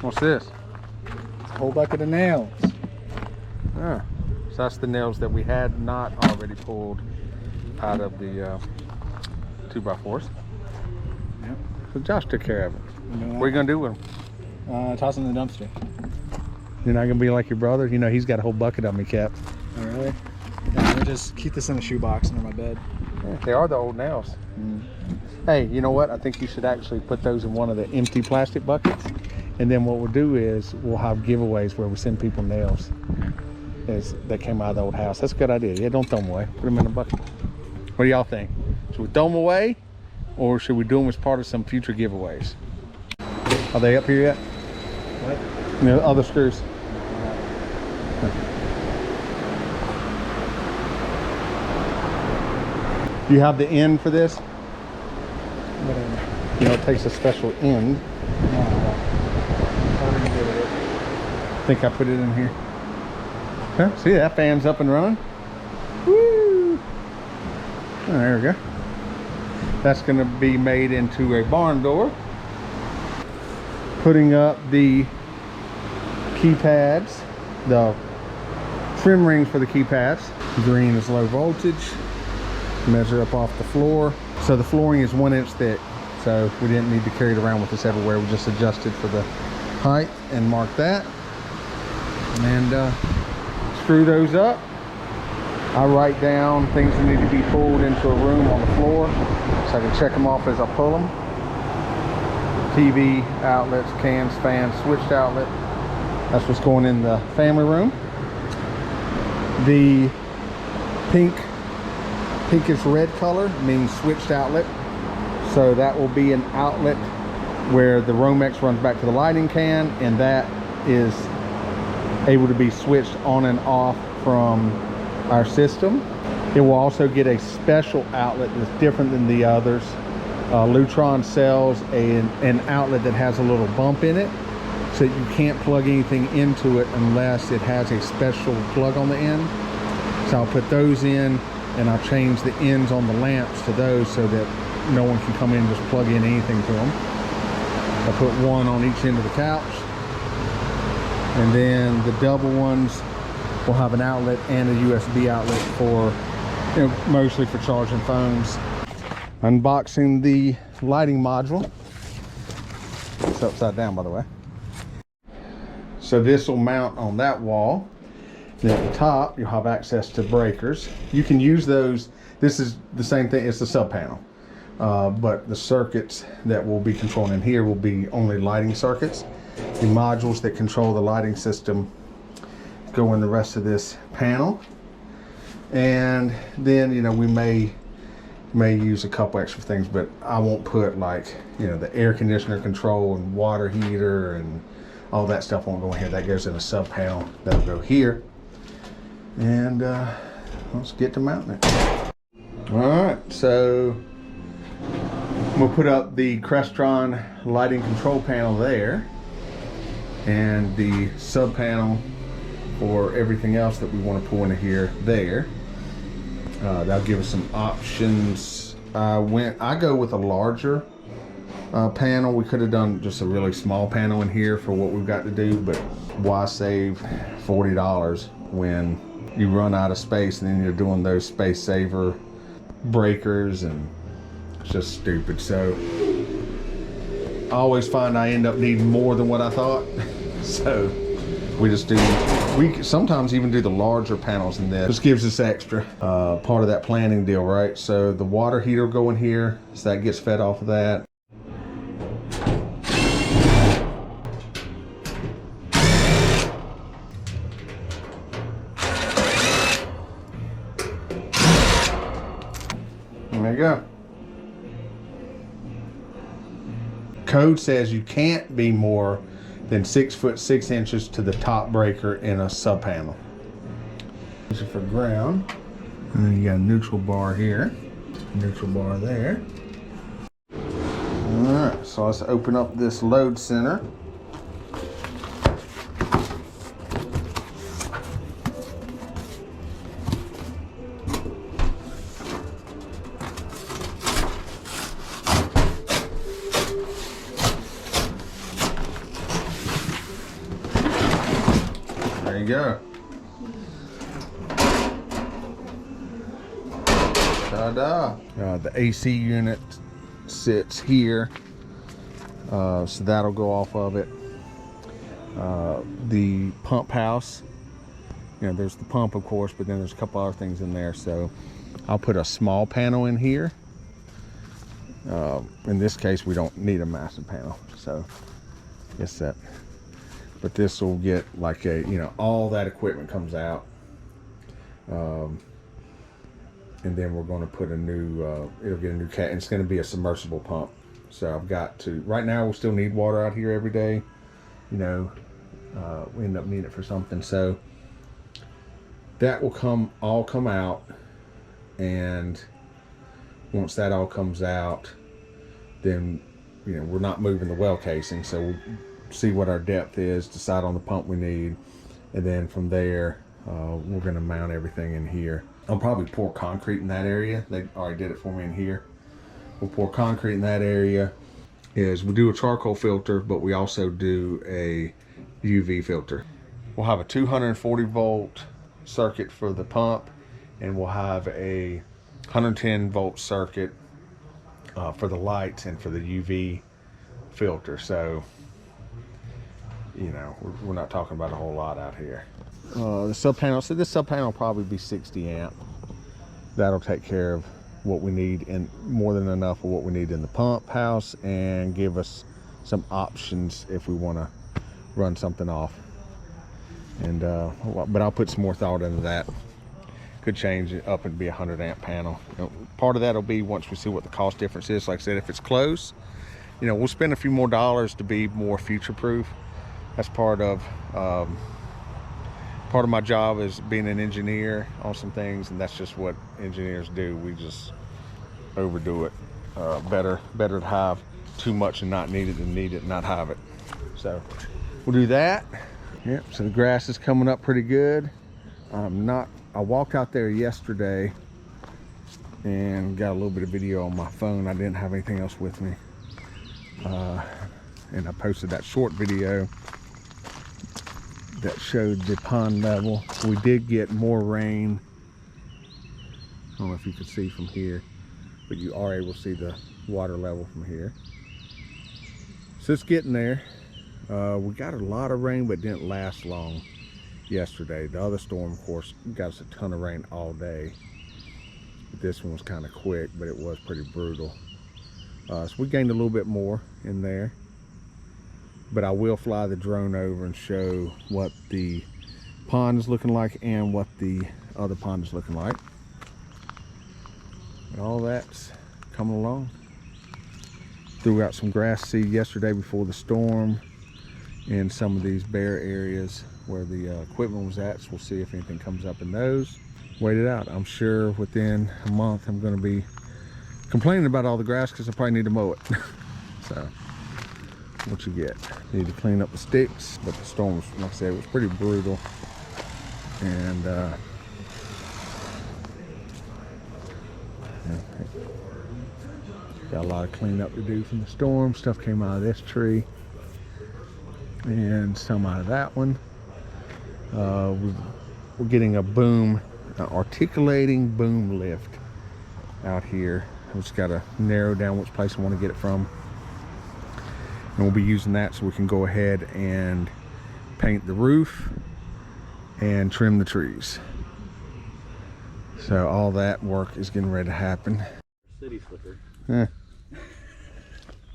What's this? It's a whole bucket of nails. Oh, so that's the nails that we had not already pulled out of the 2x4s. Yep. So Josh took care of it. What are you gonna do with them? Toss them in the dumpster. You're not gonna be like your brother? You know, he's got a whole bucket of them he kept. Oh, really? Yeah, I'm gonna just keep this in a shoebox under my bed. Yeah, they are the old nails. Hey, you know what? I think you should actually put those in one of the empty plastic buckets. And then what we'll do is we'll have giveaways where we send people nails that came out of the old house. That's a good idea. Yeah, don't throw them away. Put them in a bucket. What do y'all think? Should we throw them away, or should we do them as part of some future giveaways? Are they up here yet? What? The other screws. Do you have the end for this? Whatever. You know, it takes a special end. I think I put it in here. Huh? See, that fan's up and running. Woo! Oh, there we go. That's going to be made into a barn door. Putting up the keypads, the trim rings for the keypads. Green is low voltage. Measure up off the floor. So the flooring is 1 inch thick, so we didn't need to carry it around with us everywhere. We just adjusted for the height and marked that. And screw those up. I write down things that need to be pulled into a room on the floor so I can check them off as I pull them. TV outlets, cans, fans, switched outlet. That's what's going in the family room. The pinkish red color means switched outlet. So that will be an outlet where the Romex runs back to the lighting can, and that is able to be switched on and off from our system. It will also get a special outlet that's different than the others. Lutron sells an outlet that has a little bump in it, so that you can't plug anything into it unless it has a special plug on the end. So I'll put those in, and I'll change the ends on the lamps to those so that no one can come in and just plug in anything to them. I'll put one on each end of the couch, and then the double ones will have an outlet and a USB outlet for, you know, mostly for charging phones. Unboxing the lighting module. It's upside down, by the way. So this will mount on that wall. Then at the top, you'll have access to breakers. You can use those. This is the same thing. It's a sub panel. But the circuits that we'll be controlling here will be only lighting circuits. The modules that control the lighting system go in the rest of this panel. And then, you know, we may use a couple extra things, but I won't put, like, you know, the air conditioner control and water heater and all that stuff won't go in here. That goes in a sub panel that'll go here. And let's get to mounting it. All right, so we'll put up the Crestron lighting control panel there, and the sub panel for everything else that we want to pull into here there. That'll give us some options. I go with a larger panel. We could have done just a really small panel in here for what we've got to do, but why save $40 when you run out of space and then you're doing those space saver breakers, and it's just stupid. So I always find I end up needing more than what I thought. So we sometimes even do the larger panels in this. This gives us extra, part of that planning deal, right? So the water heater will go in here, so that gets fed off of that. There you go. Code says you can't be more than 6 foot 6 inches to the top breaker in a sub panel. This is for ground. And then you got a neutral bar here, neutral bar there. All right, so let's open up this load center. There you go. Ta-da. The AC unit sits here, so that'll go off of it. The pump house, you know, there's the pump of course, but then there's a couple other things in there, so I'll put a small panel in here. In this case we don't need a massive panel, so it's that. But this will get like a, you know, all that equipment comes out, and then we're going to put a new it'll get a new cat, and it's going to be a submersible pump. So I've got to, right now we still need water out here every day, you know, we end up needing it for something, so that will all come out. And once that all comes out, then, you know, we're not moving the well casing, so we'll see what our depth is, decide on the pump we need, and then from there we're going to mount everything in here. I'll probably pour concrete in that area. They already did it for me in here. We'll pour concrete in that area. We do a charcoal filter, but we also do a UV filter. We'll have a 240 volt circuit for the pump, and we'll have a 110 volt circuit for the lights and for the UV filter. So, you know, we're not talking about a whole lot out here. The sub panel, so this sub panel will probably be 60 amp. That'll take care of what we need, and more than enough of what we need in the pump house, and give us some options if we want to run something off. And but I'll put some more thought into that. Could change it up and be a 100 amp panel. You know, part of that will be once we see what the cost difference is. Like I said, if it's close, you know, we'll spend a few more dollars to be more future proof. That's part of my job, is being an engineer on some things, and that's just what engineers do. We just overdo it. Better to have too much and not need it than need it and not have it. So we'll do that. Yep, so the grass is coming up pretty good. I walked out there yesterday and got a little bit of video on my phone. I didn't have anything else with me. And I posted that short video that showed the pond level. We did get more rain. I don't know if you can see from here, but you are able to see the water level from here. So it's getting there. We got a lot of rain, but didn't last long yesterday. The other storm, of course, got us a ton of rain all day. This one was kind of quick, but it was pretty brutal. So we gained a little bit more in there. But I will fly the drone over and show what the pond is looking like and what the other pond is looking like. And all that's coming along. Threw out some grass seed yesterday before the storm in some of these bare areas where the equipment was at, so we'll see if anything comes up in those. Wait it out. I'm sure within a month I'm going to be complaining about all the grass because I probably need to mow it. So what you get, need to clean up the sticks, but the storm was, like I said, it was pretty brutal. And got a lot of cleanup to do from the storm. Stuff came out of this tree and some out of that one. We're getting a boom, articulating boom lift out here. I just got to narrow down which place I want to get it from, and we'll be using that so we can go ahead and paint the roof and trim the trees. So all that work is getting ready to happen. City slicker. Well,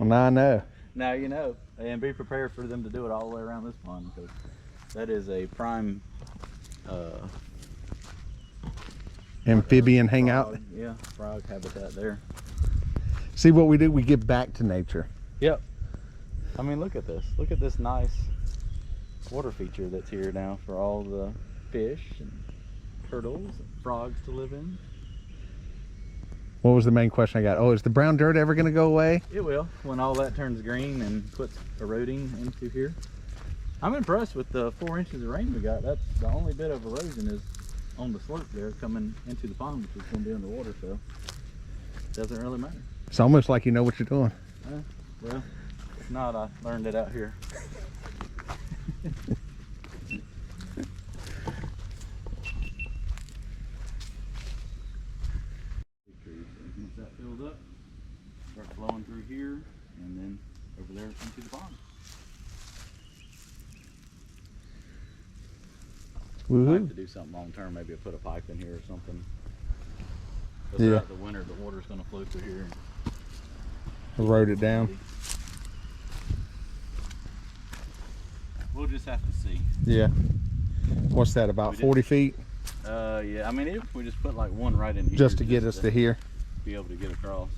now I know. Now you know, and be prepared for them to do it all the way around this pond, because that is a prime amphibian hangout. Frog, yeah, frog habitat there. See what we do? We give back to nature. Yep. I mean, look at this. Look at this nice water feature that's here now for all the fish and turtles and frogs to live in. What was the main question I got? Oh, is the brown dirt ever going to go away? It will, when all that turns green and puts eroding into here. I'm impressed with the 4 inches of rain we got. That's the only bit of erosion is on the slope there coming into the pond, which is going to be underwater, so it doesn't really matter. It's almost like you know what you're doing. Well, if not, I learned it out here. start flowing through here and then over there into the pond. I might have to do something long term, maybe put a pipe in here or something. But throughout the winter, the water's going to flow through here. Erode it down. We'll just have to see. Yeah. What's that, about 40 feet? Yeah, I mean, if we just put like one right in here. Just to get us to here. Be able to get across.